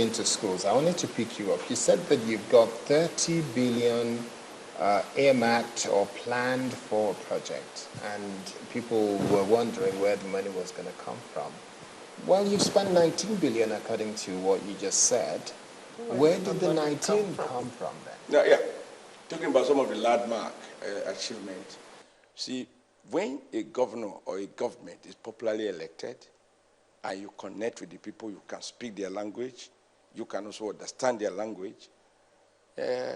into schools. I wanted to pick you up. You said that you've got 30 billion earmarked or planned for a project, and people were wondering where the money was going to come from. Well, you've spent 19 billion according to what you just said. Where did the 19 come from then? Yeah. Talking about some of the landmark achievements. See, when a governor or a government is popularly elected and you connect with the people, you can speak their language, you can also understand their language,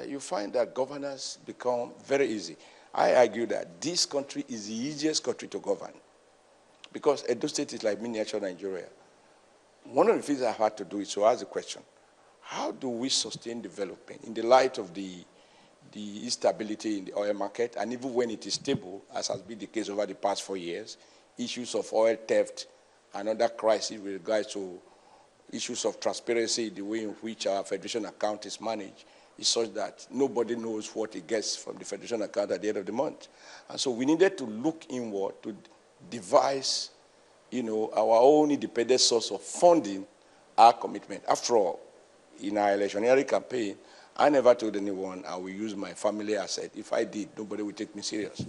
you find that governance become very easy. I argue that this country is the easiest country to govern because Edo State is like miniature Nigeria. One of the things I've had to do is to ask the question, how do we sustain development in the light of the instability in the oil market, and even when it is stable, as has been the case over the past 4 years, issues of oil theft and other crises with regards to issues of transparency, the way in which our federation account is managed, is such that nobody knows what it gets from the federation account at the end of the month. And so we needed to look inward to devise, our own independent source of funding our commitment. After all, in our electioneering campaign, I never told anyone I will use my family asset. If I did, nobody would take me serious.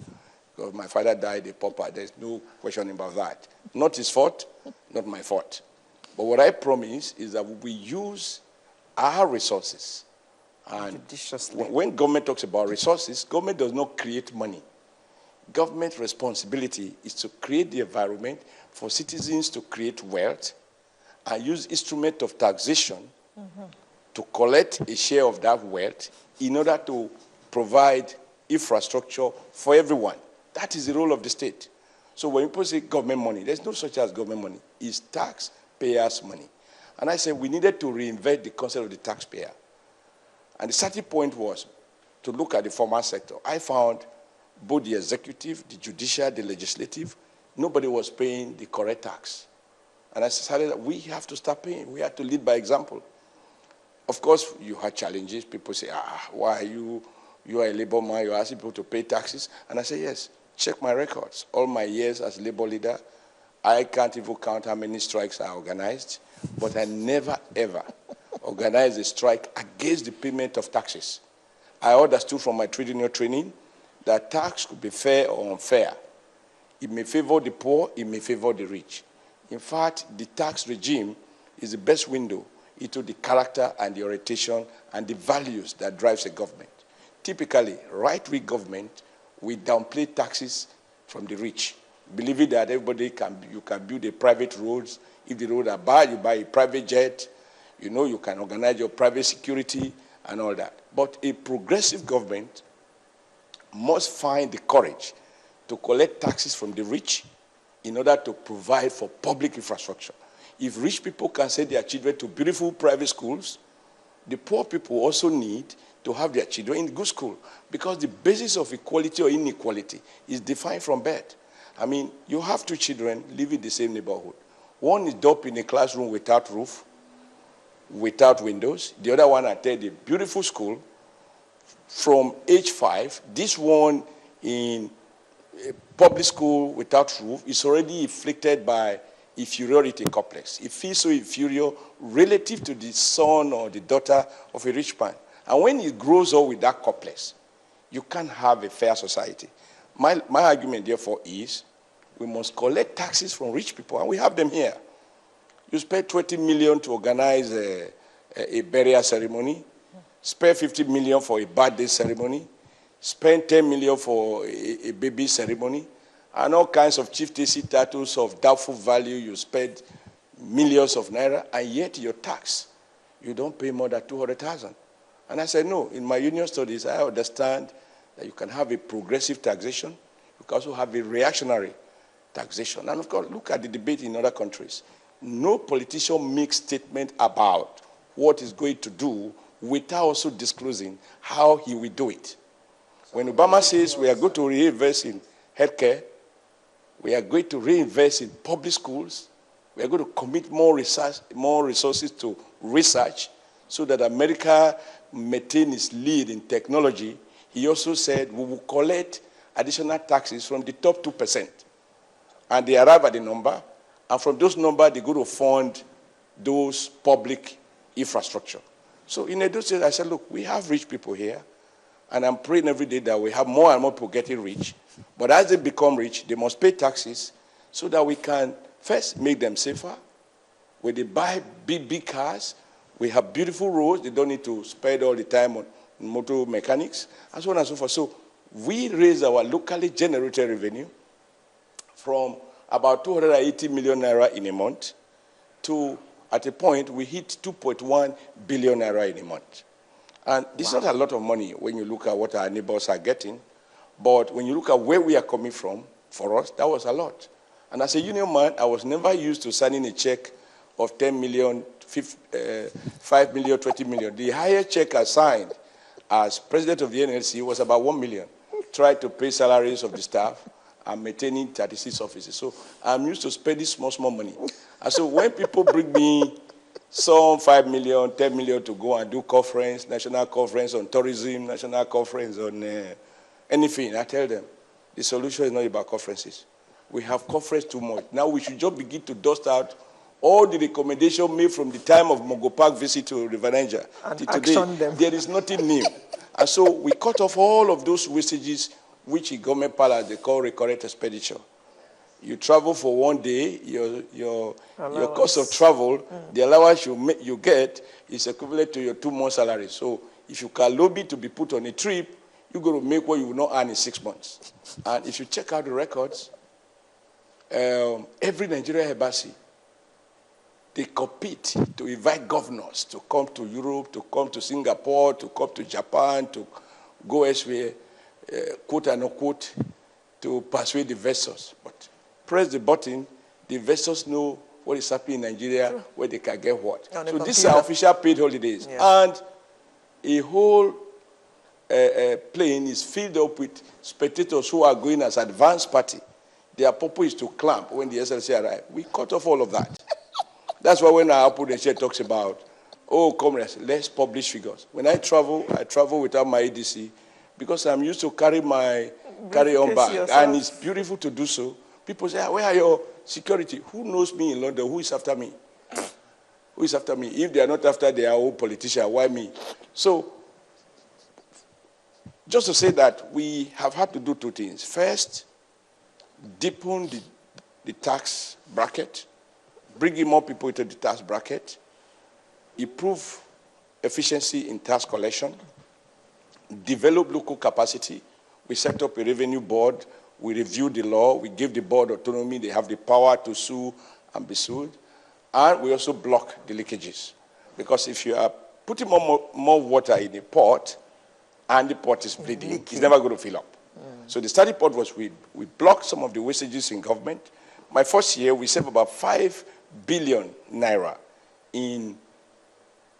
Because my father died a pauper. There's no question about that. Not his fault, not my fault. But what I promise is that we use our resources. And when government talks about resources, government does not create money. Government responsibility is to create the environment for citizens to create wealth and use instrument of taxation to collect a share of that wealth in order to provide infrastructure for everyone. That is the role of the state. So when people say government money, there's no such as government money. It's taxpayers' money. And I said we needed to reinvent the concept of the taxpayer. And the starting point was to look at the formal sector. I found both the executive, the judicial, the legislative, nobody was paying the correct tax. And I decided that we have to start paying. We have to lead by example. Of course, you had challenges. People say, why are you are a labor man, you're asking people to pay taxes? And I say, yes, check my records. All my years as labor leader, I can't even count how many strikes I organized, but I never, ever organized a strike against the payment of taxes. I understood from my trade union training that tax could be fair or unfair. It may favor the poor, it may favor the rich. In fact, the tax regime is the best window into the character and the orientation and the values that drives a government. Typically, right-wing government will downplay taxes from the rich, believing that you can build a private roads. If the roads are bad, you buy a private jet. You can organize your private security and all that. But a progressive government must find the courage to collect taxes from the rich in order to provide for public infrastructure. If rich people can send their children to beautiful private schools, the poor people also need to have their children in good school, because the basis of equality or inequality is defined from birth. I mean, you have two children living in the same neighborhood. One is up in a classroom without roof, without windows. The other one attended a beautiful school from age 5. This one in a public school without roof is already afflicted by inferiority complex. It feels so inferior relative to the son or the daughter of a rich man. And when it grows up with that complex, you can't have a fair society. My argument, therefore, is we must collect taxes from rich people, and we have them here. You spend 20 million to organize a burial ceremony, spend 50 million for a birthday ceremony, spend 10 million for a baby ceremony, and all kinds of chieftaincy titles of doubtful value. You spend millions of naira, and yet your tax, you don't pay more than 200,000. And I said, no, in my union studies, I understand that you can have a progressive taxation. You can also have a reactionary taxation. And of course, look at the debate in other countries. No politician makes statement about what he's going to do without also disclosing how he will do it. When Obama says we are going to reinvest in healthcare, we are going to reinvest in public schools, we are going to commit more resources to research so that America maintain its lead in technology, he also said we will collect additional taxes from the top 2%. And they arrive at the number, and from those numbers, they go to fund those public infrastructure. So in Edo State, I said, look, we have rich people here, and I'm praying every day that we have more and more people getting rich. But as they become rich, they must pay taxes so that we can first make them safer. When they buy big cars, we have beautiful roads. They don't need to spend all the time on motor mechanics, and so on and so forth. So we raise our locally generated revenue from about 280 million naira in a month to, at a point, we hit 2.1 billion naira in a month. And it's not a lot of money when you look at what our neighbors are getting, but when you look at where we are coming from, for us, that was a lot. And as a union man, I was never used to signing a check of 10 million, 5 million, 20 million. The highest check I signed as president of the NLC was about 1 million. Tried to pay salaries of the staff and maintaining 36 offices. So I'm used to spending small money. And so when people bring me some 5 million, 10 million to go and do conference, national conference on tourism, national conference on anything, I tell them, the solution is not about conferences. We have conference too much. Now we should just begin to dust out all the recommendations made from the time of Mogo Park visit to River Niger and to action today. them. There is nothing new. And so we cut off all of those wastages, which in government parlance they call recurrent expenditure. You travel for 1 day, your cost of travel, the allowance you get is equivalent to your 2 months' salary. So if you can lobby to be put on a trip, you're going to make what you will not earn in 6 months. And if you check out the records, every Nigerian embassy, they compete to invite governors to come to Europe, to come to Singapore, to come to Japan, to go elsewhere, quote and unquote, to persuade the investors. But press the button, the investors know what is happening in Nigeria, where they can get what. So these are official paid holidays. Yeah. And a whole plane is filled up with spectators who are going as advance party. Their purpose is to clamp when the SLC arrive. We cut off all of that. That's why when our Apple Nation talks about, oh, comrades, let's publish figures. When I travel without my ADC because I'm used to carry my carry-on bag, and it's beautiful to do so. People say, where are your security? Who knows me in London? Who is after me? Who is after me? If they are not after their own politician, why me? So, just to say that we have had to do 2 things. First, deepen the tax bracket, bringing more people into the tax bracket, improve efficiency in tax collection, develop local capacity. We set up a revenue board. We reviewed the law. We gave the board autonomy. They have the power to sue and be sued. And we also block the leakages. Because if you are putting more water in a pot and the pot is bleeding, it's never going to fill up. So the starting point was we blocked some of the wastages in government. My first year, we saved about 5 billion naira in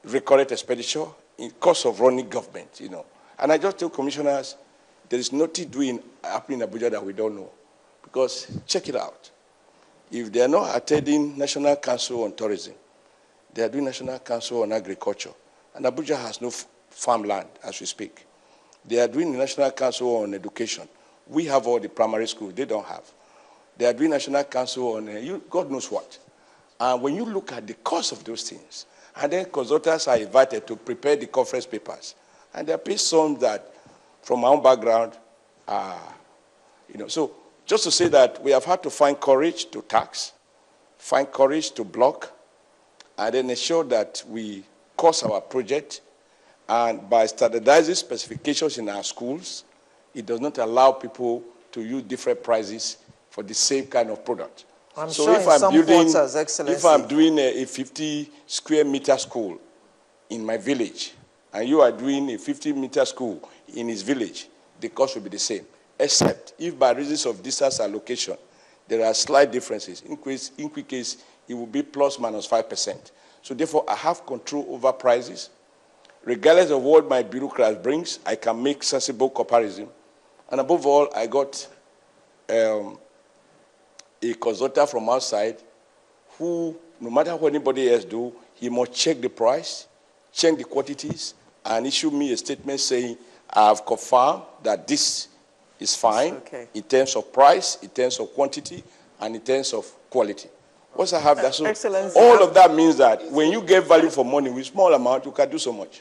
recurrent expenditure in cost of running government, you know. And I just tell commissioners, there is nothing happening in Abuja that we don't know. Because check it out. If they are not attending National Council on Tourism, they are doing National Council on Agriculture. And Abuja has no farmland as we speak. They are doing the National Council on Education. We have all the primary schools. They don't have. They are doing National Council on God knows what. And when you look at the cost of those things, and then consultants are invited to prepare the conference papers, and they are paid some that, from our own background, So just to say that we have had to find courage to tax, find courage to block, and then ensure that we cost our project. And by standardizing specifications in our schools, it does not allow people to use different prices for the same kind of product. I'm so sure if I'm doing a 50 square meter school in my village, and you are doing a 50-meter school in his village, the cost will be the same. Except if by reasons of distance allocation, there are slight differences. In quick case, it will be plus minus 5%. So therefore, I have control over prices. Regardless of what my bureaucrat brings, I can make sensible comparison. And above all, I got a consultant from outside who, no matter what anybody else do, he must check the price, check the quantities, and issue me a statement saying, I have confirmed that this is fine in terms of price, in terms of quantity, and in terms of quality. Once I have that, so Excellency, all of that means that when you get value for money with small amount, you can do so much.